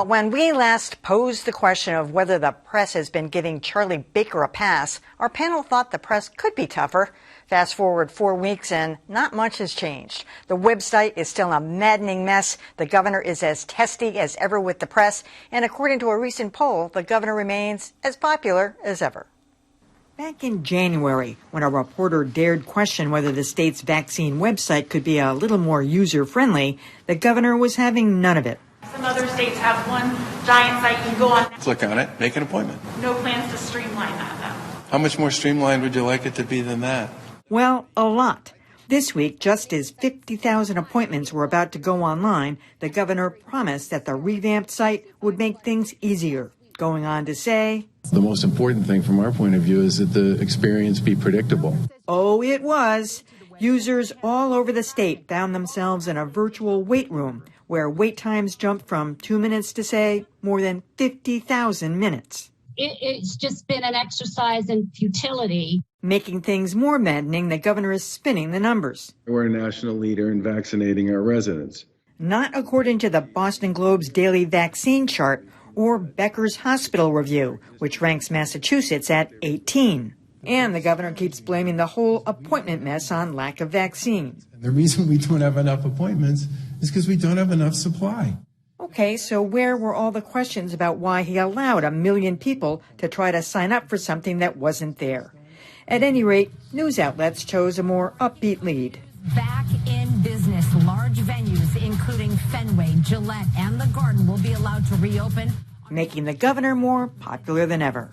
When we last posed the question of whether the press has been giving Charlie Baker a pass, our panel thought the press could be tougher. Fast forward 4 weeks and not much has changed. The website is still a maddening mess. The governor is as testy as ever with the press. And according to a recent poll, the governor remains as popular as ever. Back in January, when a reporter dared question whether the state's vaccine website could be a little more user-friendly, the governor was having none of it. Some other states have one giant site you can go on. Click on it, make an appointment. No plans to streamline that, though. How much more streamlined would you like it to be than that? Well, a lot. This week, just as 50,000 appointments were about to go online, the governor promised that the revamped site would make things easier, going on to say, the most important thing from our point of view is that the experience be predictable. Oh, it was. Users all over the state found themselves in a virtual wait room where wait times jumped from 2 minutes to, say, more than 50,000 minutes. It's just been an exercise in futility. Making things more maddening, the governor is spinning the numbers. We're a national leader in vaccinating our residents. Not according to the Boston Globe's daily vaccine chart or Becker's Hospital Review, which ranks Massachusetts at 18. And the governor keeps blaming the whole appointment mess on lack of vaccine. The reason we don't have enough appointments is because we don't have enough supply. Okay, so where were all the questions about why he allowed 1 million people to try to sign up for something that wasn't there? At any rate, news outlets chose a more upbeat lead. Back in business, large venues, including Fenway, Gillette, and the Garden, will be allowed to reopen, making the governor more popular than ever.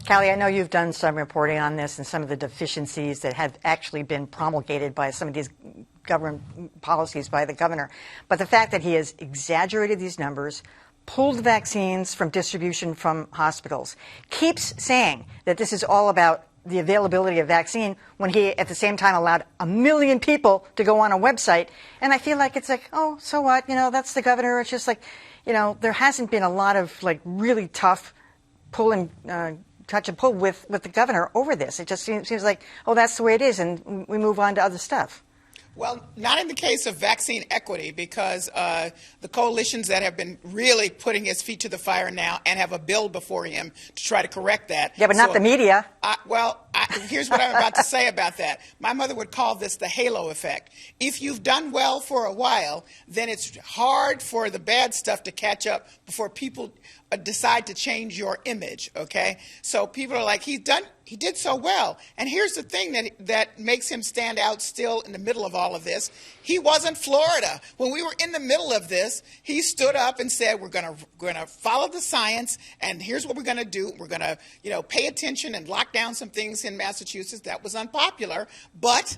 Callie, I know you've done some reporting on this and some of the deficiencies that have actually been promulgated by some of these government policies by the governor. But the fact that he has exaggerated these numbers, pulled vaccines from distribution from hospitals, keeps saying that this is all about the availability of vaccine when he at the same time allowed 1 million people to go on a website. And I feel like it's like, oh, so what? You know, that's the governor. It's just like, you know, there hasn't been a lot of like really tough pull and touch and pull with the governor over this. It just seems like, oh, that's the way it is, and we move on to other stuff. Well, not in the case of vaccine equity, because the coalitions that have been really putting his feet to the fire now and have a bill before him to try to correct that. Yeah, but not the media. Here's what I'm about to say about that. My mother would call this the halo effect. If you've done well for a while, then it's hard for the bad stuff to catch up before people decide to change your image, okay? So people are like, he did so well. And here's the thing that makes him stand out still in the middle of all of this. He wasn't Florida. When we were in the middle of this, he stood up and said, we're gonna follow the science, and here's what we're gonna do. We're gonna, pay attention and lock down some things in Massachusetts. That was unpopular, but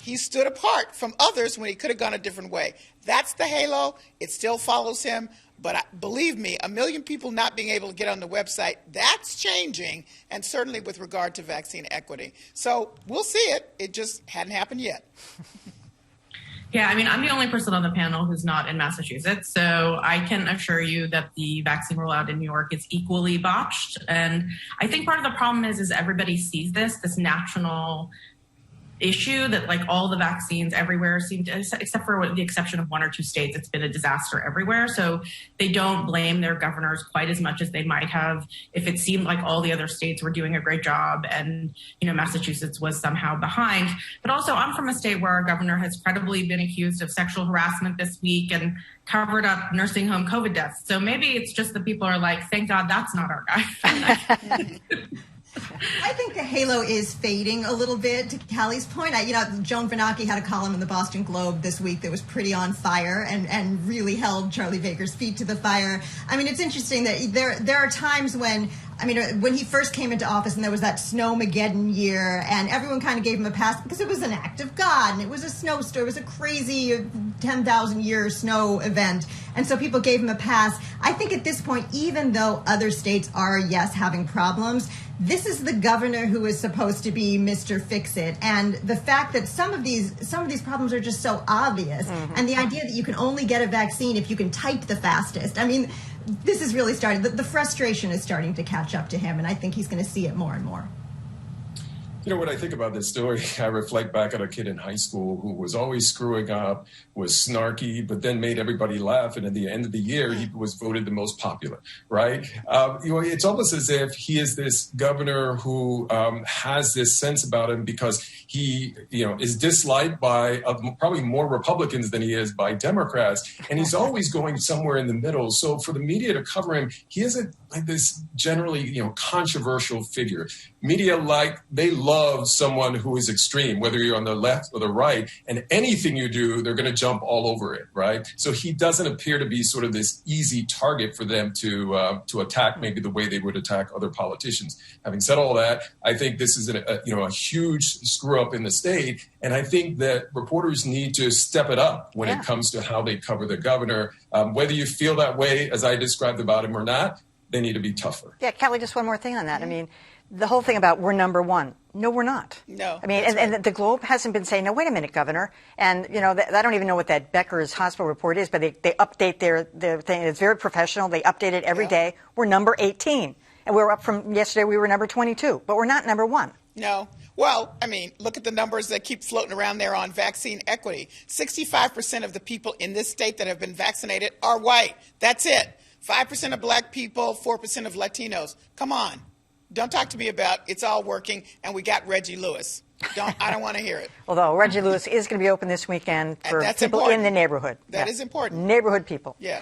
he stood apart from others when he could have gone a different way. That's the halo. It still follows him. But believe me, 1 million people not being able to get on the website, that's changing, and certainly with regard to vaccine equity. So we'll see it. It just hadn't happened yet. Yeah, I mean, I'm the only person on the panel who's not in Massachusetts, so I can assure you that the vaccine rollout in New York is equally botched. And I think part of the problem is everybody sees this national issue that like all the vaccines everywhere seem to, except for the exception of 1 or 2 states, it's been a disaster everywhere. So they don't blame their governors quite as much as they might have if it seemed like all the other states were doing a great job and, Massachusetts was somehow behind. But also I'm from a state where our governor has credibly been accused of sexual harassment this week and covered up nursing home COVID deaths. So maybe it's just that people are like, thank God that's not our guy. I think the halo is fading a little bit. To Callie's point, Joan Venaki had a column in the Boston Globe this week that was pretty on fire and really held Charlie Baker's feet to the fire. I mean, it's interesting that there are times when he first came into office and there was that Snowmageddon year and everyone kind of gave him a pass because it was an act of God and it was a snowstorm. It was a crazy 10,000 year snow event. And so people gave him a pass. I think at this point, even though other states are, yes, having problems, this is the governor who is supposed to be Mr. Fix-It. And the fact that some of these problems are just so obvious. Mm-hmm. And the idea that you can only get a vaccine if you can type the fastest. I mean, this is really starting. The frustration is starting to catch up to him, and I think he's going to see it more and more. You know, when I think about this story, I reflect back on a kid in high school who was always screwing up, was snarky, but then made everybody laugh. And at the end of the year, he was voted the most popular, right? You know, it's almost as if he is this governor who has this sense about him because he, you know, is disliked by probably more Republicans than he is by Democrats. And he's always going somewhere in the middle. So for the media to cover him, he isn't like this generally, you know, controversial figure. Media, they love someone who is extreme, whether you're on the left or the right, and anything you do, they're going to jump all over it, right? So he doesn't appear to be sort of this easy target for them to attack, maybe the way they would attack other politicians. Having said all that, I think this is a huge screw up in the state, and I think that reporters need to step it up when it comes to how they cover the governor. Whether you feel that way, as I described about him or not, they need to be tougher. Yeah, Kelly, just one more thing on that. I mean, the whole thing about we're number one. No, we're not. No. I mean, and the Globe hasn't been saying, no, wait a minute, Governor. And, you know, I don't even know what that Becker's hospital report is, but they update their thing. It's very professional. They update it every day. We're number 18. And we're up from yesterday, we were number 22. But we're not number one. No. Well, I mean, look at the numbers that keep floating around there on vaccine equity. 65% of the people in this state that have been vaccinated are white. That's it. 5% of black people, 4% of Latinos. Come on. Don't talk to me about it's all working and we got Reggie Lewis. I don't want to hear it. Although Reggie Lewis is going to be open this weekend for people in the neighborhood. That is important. Neighborhood people. Yeah.